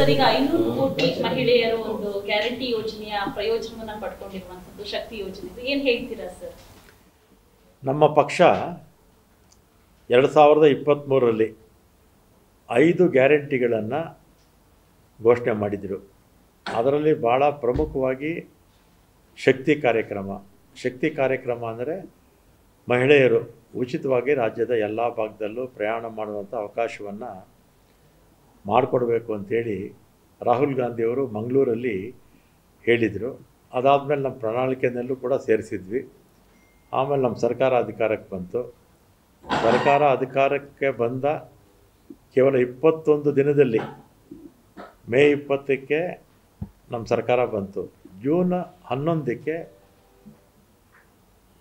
Sir, ಈಗ 500 ಕೋಟಿ ಮಹಿಳೆಯರು ಒಂದು ಗ್ಯಾರಂಟಿ ಯೋಜನೆಯ ಪ್ರಯೋಜನವನ್ನ ಪಡ್ಕೊಂಡಿರುವಂತದ್ದು ಶಕ್ತಿ ಯೋಜನೆ, ಏನು ಹೇಳ್ತೀರಾ ಸರ್? ನಮ್ಮ ಪಕ್ಷ 2023ರಲ್ಲಿ 5 ಗ್ಯಾರಂಟಿಗಳನ್ನು ಘೋಷಣೆ ಮಾಡಿದರು. ಅದರಲ್ಲಿ ಭಾಳ ಪ್ರಮುಖವಾಗಿ ಶಕ್ತಿ ಕಾರ್ಯಕ್ರಮ ಅಂದರೆ ಮಹಿಳೆಯರು ಉಚಿತವಾಗಿ ರಾಜ್ಯದ ಎಲ್ಲ ಭಾಗದಲ್ಲೂ ಪ್ರಯಾಣ ಮಾಡುವಂಥ ಅವಕಾಶವನ್ನು ಮಾಡಿಕೊಡ್ಬೇಕು ಅಂಥೇಳಿ ರಾಹುಲ್ ಗಾಂಧಿಯವರು ಮಂಗಳೂರಲ್ಲಿ ಹೇಳಿದರು. ಅದಾದಮೇಲೆ ನಮ್ಮ ಪ್ರಣಾಳಿಕೆಯಲ್ಲೂ ಕೂಡ ಸೇರಿಸಿದ್ವಿ. ಆಮೇಲೆ ನಮ್ಮ ಸರ್ಕಾರ ಅಧಿಕಾರಕ್ಕೆ ಬಂತು. ಸರ್ಕಾರ ಅಧಿಕಾರಕ್ಕೆ ಬಂದ ಕೇವಲ 21 ದಿನದಲ್ಲಿ ಮೇ 20ಕ್ಕೆ ನಮ್ಮ ಸರ್ಕಾರ ಬಂತು. ಜೂನ್ 11ಕ್ಕೆ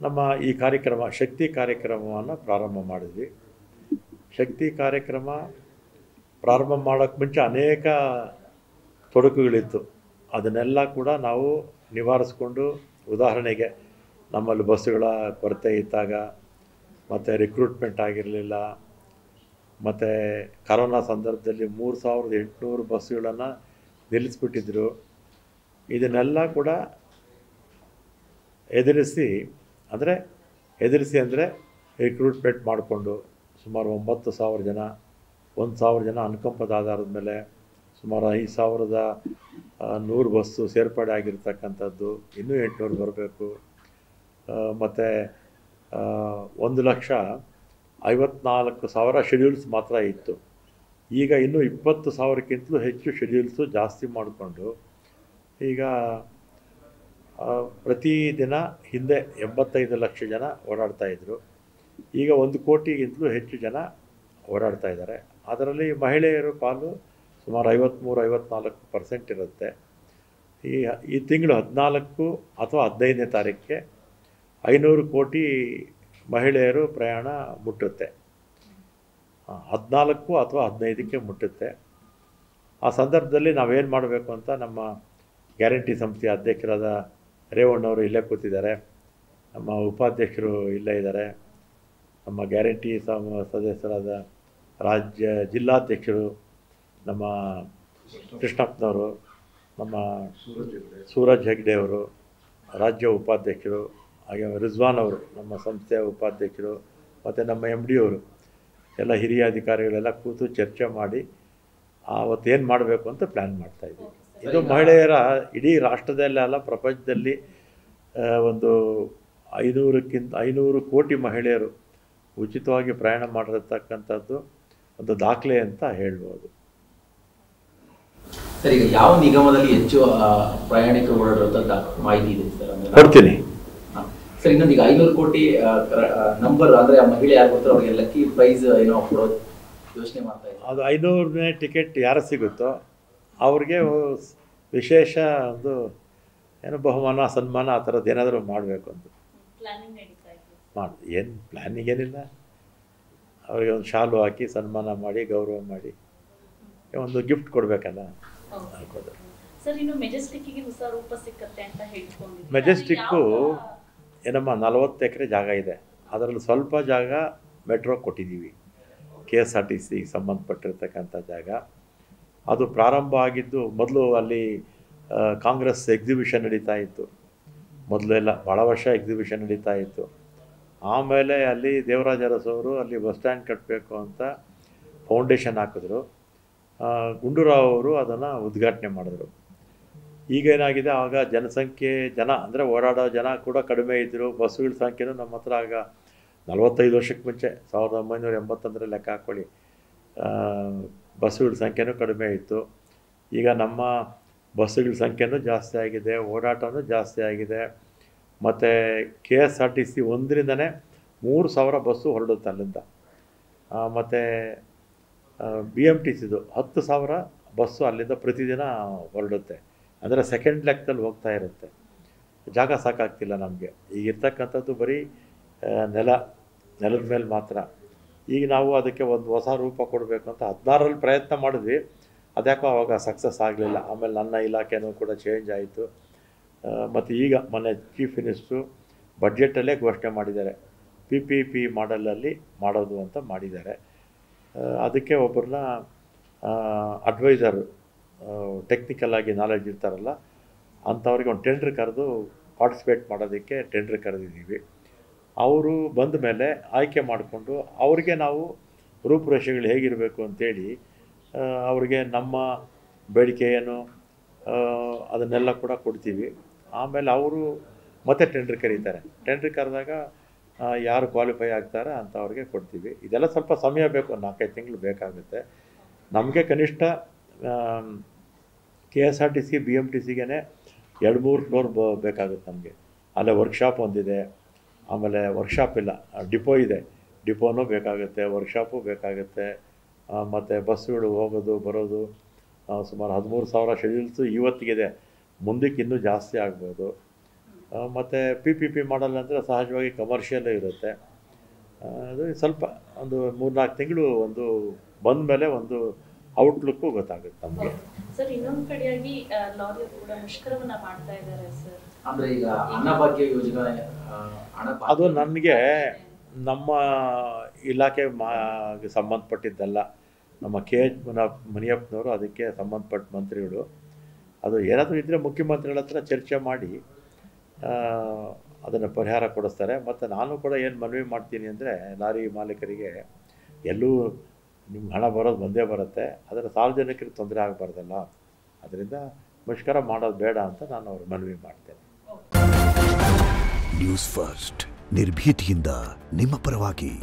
ನಮ್ಮ ಈ ಕಾರ್ಯಕ್ರಮ ಶಕ್ತಿ ಕಾರ್ಯಕ್ರಮವನ್ನು ಪ್ರಾರಂಭ ಮಾಡಿದ್ವಿ. ಶಕ್ತಿ ಕಾರ್ಯಕ್ರಮ ಪ್ರಾರಂಭ ಮಾಡೋಕ್ಕೆ ಮುಂಚೆ ಅನೇಕ ತೊಡಕುಗಳಿತ್ತು. ಅದನ್ನೆಲ್ಲ ಕೂಡ ನಾವು ನಿವಾರಿಸ್ಕೊಂಡು, ಉದಾಹರಣೆಗೆ ನಮ್ಮಲ್ಲಿ ಬಸ್ಸುಗಳ ಕೊರತೆ ಇದ್ದಾಗ, ಮತ್ತು ರಿಕ್ರೂಟ್ಮೆಂಟ್ ಆಗಿರಲಿಲ್ಲ, ಮತ್ತು ಕರೋನಾ ಸಂದರ್ಭದಲ್ಲಿ 3800 ಬಸ್ಸುಗಳನ್ನು ನಿಲ್ಲಿಸ್ಬಿಟ್ಟಿದ್ರು. ಇದನ್ನೆಲ್ಲ ಕೂಡ ಎದುರಿಸಿ ಅಂದರೆ ರಿಕ್ರೂಟ್ಮೆಂಟ್ ಮಾಡಿಕೊಂಡು ಸುಮಾರು 9000 ಜನ, 1000 ಜನ ಅನುಕಂಪದ ಆಧಾರದ ಮೇಲೆ ಸುಮಾರು 5100 ಬಸ್ಸು ಸೇರ್ಪಡೆ ಆಗಿರ್ತಕ್ಕಂಥದ್ದು. ಇನ್ನೂ 800 ಬರಬೇಕು. ಮತ್ತು 1,54,000 ಶೆಡ್ಯೂಲ್ಸ್ ಮಾತ್ರ ಇತ್ತು. ಈಗ ಇನ್ನೂ 20,000ಕ್ಕಿಂತಲೂ ಹೆಚ್ಚು ಶೆಡ್ಯೂಲ್ಸು ಜಾಸ್ತಿ ಮಾಡಿಕೊಂಡು ಈಗ ಪ್ರತಿದಿನ ಹಿಂದೆ 85 ಲಕ್ಷ ಜನ ಓಡಾಡ್ತಾಯಿದ್ರು. ಈಗ 1 ಕೋಟಿಗಿಂತಲೂ ಹೆಚ್ಚು ಜನ ಓಡಾಡ್ತಾ ಇದ್ದಾರೆ. ಅದರಲ್ಲಿ ಮಹಿಳೆಯರು ಪಾಲು ಸುಮಾರು 53-54% ಇರುತ್ತೆ. ಈ ತಿಂಗಳು 14 ಅಥವಾ 15ನೇ ತಾರೀಕಿಗೆ 500 ಕೋಟಿ ಮಹಿಳೆಯರು ಪ್ರಯಾಣ ಮುಟ್ಟುತ್ತೆ. 14 ಅಥವಾ 15ಕ್ಕೆ ಮುಟ್ಟುತ್ತೆ. ಆ ಸಂದರ್ಭದಲ್ಲಿ ನಾವೇನು ಮಾಡಬೇಕು ಅಂತ ನಮ್ಮ ಗ್ಯಾರಂಟಿ ಸಂಸ್ಥೆಯ ಅಧ್ಯಕ್ಷರಾದ ರೇವಣ್ಣವರು ಇಲ್ಲೇ ಕೂತಿದ್ದಾರೆ, ನಮ್ಮ ಉಪಾಧ್ಯಕ್ಷರು ಇಲ್ಲೇ ಇದ್ದಾರೆ, ನಮ್ಮ ಗ್ಯಾರಂಟಿ ಸದಸ್ಯರಾದ ಜಿಲ್ಲಾಧ್ಯಕ್ಷರು ನಮ್ಮ ಕೃಷ್ಣಪ್ಪನವರು, ನಮ್ಮ ಸೂರಜ್ ಹೆಗ್ಡೆ ಅವರು ರಾಜ್ಯ ಉಪಾಧ್ಯಕ್ಷರು, ಹಾಗೆ ರಿಜ್ವಾನ್ ಅವರು ನಮ್ಮ ಸಂಸ್ಥೆಯ ಉಪಾಧ್ಯಕ್ಷರು, ಮತ್ತು ನಮ್ಮ MD ಅವರು ಎಲ್ಲ ಹಿರಿಯ ಅಧಿಕಾರಿಗಳೆಲ್ಲ ಕೂತು ಚರ್ಚೆ ಮಾಡಿ ಅವತ್ತೇನು ಮಾಡಬೇಕು ಅಂತ ಪ್ಲ್ಯಾನ್ ಮಾಡ್ತಾಯಿದ್ವಿ. ಇದು ಮಹಿಳೆಯರ ಇಡೀ ರಾಷ್ಟ್ರದಲ್ಲೆಲ್ಲ ಪ್ರಪಂಚದಲ್ಲಿ ಒಂದು 500 ಕೋಟಿ ಮಹಿಳೆಯರು ಉಚಿತವಾಗಿ ಪ್ರಯಾಣ ಮಾಡಿರತಕ್ಕಂಥದ್ದು ಒಂದು ದಾಖಲೆ ಅಂತ ಹೇಳ್ಬೋದು. ಸರ್, ಈಗ ಯಾವ ನಿಗಮದಲ್ಲಿ ಹೆಚ್ಚು ಪ್ರಯಾಣಿಕರು ಓಡಾಡುವಂಥ ಮಾಹಿತಿ ಇದೆ ಸರ್? ಕೊಡ್ತೀನಿ ಸರ್. ಇನ್ನೊಂದು, ಈಗ 500 ಕೋಟಿ ನಂಬರ್ ಅಂದರೆ ಆ ಮಹಿಳೆ ಯಾರು ಬರ್ತಾರೋ ಅವ್ರಿಗೆ ಲಕ್ಕಿ ಪ್ರೈಸ್ ಏನೋ ಕೊಡೋದು ಯೋಚನೆ ಮಾಡ್ತಾ ಇದ್ದಾರೆ. ಅದು 500ನೇ ಟಿಕೆಟ್ ಯಾರು ಸಿಗುತ್ತೋ ಅವ್ರಿಗೆ ವಿಶೇಷ ಒಂದು ಏನು ಬಹುಮಾನ ಸನ್ಮಾನ ಆ ಥರದ್ದು ಏನಾದರೂ ಮಾಡಬೇಕು ಅಂತ ಏನು ಪ್ಲ್ಯಾನಿಂಗ್ ಏನಿಲ್ಲ. ಅವರಿಗೆ ಒಂದು ಶಾಲು ಹಾಕಿ ಸನ್ಮಾನ ಮಾಡಿ ಗೌರವ ಮಾಡಿ ಒಂದು ಗಿಫ್ಟ್ ಕೊಡಬೇಕಲ್ಲ. ಮೆಜೆಸ್ಟಿಕ್ಕು ಏನಮ್ಮ 40 ಎಕರೆ ಜಾಗ ಇದೆ. ಅದರಲ್ಲಿ ಸ್ವಲ್ಪ ಜಾಗ ಮೆಟ್ರೋ ಕೊಟ್ಟಿದ್ದೀವಿ, KSRTC ಸಂಬಂಧಪಟ್ಟಿರ್ತಕ್ಕಂಥ ಜಾಗ. ಅದು ಪ್ರಾರಂಭ ಆಗಿದ್ದು ಮೊದಲು ಅಲ್ಲಿ ಕಾಂಗ್ರೆಸ್ ಎಕ್ಸಿಬಿಷನ್ ನಡೀತಾ ಇತ್ತು. ಮೊದಲೆಲ್ಲ ಭಾಳ ವರ್ಷ ಎಕ್ಸಿಬಿಷನ್ ನಡೀತಾ ಇತ್ತು. ಆಮೇಲೆ ಅಲ್ಲಿ ದೇವರಾಜ ಅರಸವರು ಅಲ್ಲಿ ಬಸ್ ಸ್ಟ್ಯಾಂಡ್ ಕಟ್ಟಬೇಕು ಅಂತ ಫೌಂಡೇಶನ್ ಹಾಕಿದ್ರು. ಗುಂಡೂರಾವ್ ಅವರು ಅದನ್ನು ಉದ್ಘಾಟನೆ ಮಾಡಿದ್ರು. ಈಗೇನಾಗಿದೆ, ಆಗ ಜನ ಅಂದರೆ ಓಡಾಡೋ ಜನ ಕೂಡ ಕಡಿಮೆ ಇದ್ದರು. ಬಸ್ಸುಗಳ ಸಂಖ್ಯೆನೂ ನಮ್ಮ ಹತ್ರ ಆಗ 45 ವರ್ಷಕ್ಕೆ ಮುಂಚೆ 1981 ಲೆಕ್ಕ ಹಾಕ್ಕೊಳ್ಳಿ, ಬಸ್ಸುಗಳ ಸಂಖ್ಯೆನೂ ಕಡಿಮೆ ಇತ್ತು. ಈಗ ನಮ್ಮ ಬಸ್ಸುಗಳ ಸಂಖ್ಯೆನೂ ಜಾಸ್ತಿ ಆಗಿದೆ, ಓಡಾಟನೂ ಜಾಸ್ತಿ ಆಗಿದೆ. ಮತ್ತು KSRTC ಒಂದರಿಂದನೇ 3000 ಬಸ್ಸು ಹೊರಡುತ್ತೆ ಅಲ್ಲಿಂದ. ಮತ್ತು BMTCದು 10,000 ಬಸ್ಸು ಅಲ್ಲಿಂದ ಪ್ರತಿದಿನ ಹೊರಡುತ್ತೆ. ಅಂದರೆ ಸೆಕೆಂಡ್ ಲೆಕ್ಕದಲ್ಲಿ ಹೋಗ್ತಾ ಇರುತ್ತೆ. ಜಾಗ ಸಾಕಾಗ್ತಿಲ್ಲ ನಮಗೆ. ಈಗ ಇರ್ತಕ್ಕಂಥದ್ದು ಬರೀ ನೆಲದ ಮೇಲೆ ಮಾತ್ರ. ಈಗ ನಾವು ಅದಕ್ಕೆ ಒಂದು ಹೊಸ ರೂಪ ಕೊಡಬೇಕು ಅಂತ 16ರಲ್ಲಿ ಪ್ರಯತ್ನ ಮಾಡಿದ್ವಿ. ಅದ್ಯಾಕೋ ಆವಾಗ ಸಕ್ಸಸ್ ಆಗಲಿಲ್ಲ. ಆಮೇಲೆ ನನ್ನ ಇಲಾಖೆನೂ ಕೂಡ ಚೇಂಜ್ ಆಯಿತು. ಮತ್ತು ಈಗ ಮೊನ್ನೆ ಚೀಫ್ ಮಿನಿಸ್ಟ್ರು ಬಡ್ಜೆಟಲ್ಲೇ ಘೋಷಣೆ ಮಾಡಿದ್ದಾರೆ, PPP ಮಾಡಲಲ್ಲಿ ಮಾಡೋದು ಅಂತ ಮಾಡಿದ್ದಾರೆ. ಅದಕ್ಕೆ ಒಬ್ಬರನ್ನ ಅಡ್ವೈಸರ್ ಟೆಕ್ನಿಕಲ್ ಆಗಿ ನಾಲೆಡ್ಜ್ ಇರ್ತಾರಲ್ಲ ಅಂಥವ್ರಿಗೆ ಒಂದು ಟೆಂಡ್ರ್ ಕರೆದು ಪಾರ್ಟಿಸಿಪೇಟ್ ಮಾಡೋದಕ್ಕೆ ಟೆಂಡ್ರ್ ಕರೆದಿದ್ದೀವಿ. ಅವರು ಬಂದ ಮೇಲೆ ಆಯ್ಕೆ ಮಾಡಿಕೊಂಡು ಅವ್ರಿಗೆ ನಾವು ರೂಪುರೇಷೆಗಳು ಹೇಗಿರಬೇಕು ಅಂತೇಳಿ ಅವ್ರಿಗೆ ನಮ್ಮ ಬೇಡಿಕೆ ಏನು ಅದನ್ನೆಲ್ಲ ಕೂಡ ಕೊಡ್ತೀವಿ. ಆಮೇಲೆ ಅವರು ಮತ್ತೆ ಟೆಂಡ್ರ್ ಕರೀತಾರೆ. ಟೆಂಡ್ರ್ ಕರೆದಾಗ ಯಾರು ಕ್ವಾಲಿಫೈ ಆಗ್ತಾರೆ ಅಂಥವ್ರಿಗೆ ಕೊಡ್ತೀವಿ. ಇದೆಲ್ಲ ಸ್ವಲ್ಪ ಸಮಯ ಬೇಕು, 4-5 ತಿಂಗಳು ಬೇಕಾಗುತ್ತೆ. ನಮಗೆ ಕನಿಷ್ಠ KSRTC BMTCಗೆ 2-3 ಫ್ಲೋರ್ ಬೇಕಾಗುತ್ತೆ ನಮಗೆ. ಅಲ್ಲೇ ವರ್ಕ್ಶಾಪ್ ಒಂದಿದೆ, ಆಮೇಲೆ ವರ್ಕ್ಶಾಪ್ ಇಲ್ಲ, ಡಿಪೋ ಇದೆ, ಡಿಪೋನೂ ಬೇಕಾಗುತ್ತೆ, ವರ್ಕ್ಶಾಪು ಬೇಕಾಗುತ್ತೆ. ಮತ್ತು ಬಸ್ಸುಗಳು ಹೋಗೋದು ಬರೋದು ಸುಮಾರು 13,000 ಶೆಡ್ಯೂಲ್ಸು ಇವತ್ತಿಗಿದೆ, ಮುಂದಕ್ಕೆ ಇನ್ನೂ ಜಾಸ್ತಿ ಆಗ್ಬೋದು. ಮತ್ತು PPP ಮಾಡಲ್ ಅಂದರೆ ಸಹಜವಾಗಿ ಕಮರ್ಷಿಯಲ್ಲೇ ಇರುತ್ತೆ. ಅದು ಸ್ವಲ್ಪ ಒಂದು 3-4 ತಿಂಗಳು ಒಂದು ಬಂದ ಮೇಲೆ ಒಂದು ಔಟ್ಲುಕ್ಕು ಗೊತ್ತಾಗುತ್ತೆ ನಮಗೆ. ಸರ್, ಇನ್ನೊಂದು ಕಡೆಯಾಗಿ ಲಾರಿಯರು ಕೂಡ ಮುಷ್ಕರವನ್ನ ಮಾಡ್ತಾ ಇದ್ದಾರೆ ಸರ್. ಅಂದ್ರೆ ಈಗ ಅನ್ನಭಾಗ್ಯ ಯೋಜನೆ ಅದು ನನಗೆ ನಮ್ಮ ಇಲಾಖೆ ಸಂಬಂಧಪಟ್ಟಿದ್ದಲ್ಲ. ನಮ್ಮ KH ಮುನಿಯಪ್ಪನವರು ಅದಕ್ಕೆ ಸಂಬಂಧಪಟ್ಟ ಮಂತ್ರಿಗಳು. ಅದು ಏನಾದರೂ ಇದ್ದರೆ ಮುಖ್ಯಮಂತ್ರಿಗಳ ಹತ್ರ ಚರ್ಚೆ ಮಾಡಿ ಅದನ್ನು ಪರಿಹಾರ ಕೊಡಿಸ್ತಾರೆ. ಮತ್ತು ನಾನು ಕೂಡ ಏನು ಮನವಿ ಮಾಡ್ತೀನಿ ಅಂದರೆ, ಲಾರಿ ಮಾಲೀಕರಿಗೆ ಎಲ್ಲೂ ನಿಮ್ಗೆ ಹಣ ಬರೋದು ಬಂದೇ ಬರುತ್ತೆ, ಅದರ ಸಾರ್ವಜನಿಕರಿಗೆ ತೊಂದರೆ ಆಗಬಾರ್ದಲ್ಲ, ಅದರಿಂದ ಮುಷ್ಕರ ಮಾಡೋದು ಬೇಡ ಅಂತ ನಾನು ಅವ್ರ ಮನವಿ ಮಾಡ್ತೇನೆ. ನ್ಯೂಸ್ ಫಸ್ಟ್ ನಿರ್ಭೀತಿಯಿಂದ ನಿಮ್ಮ ಪರವಾಗಿ.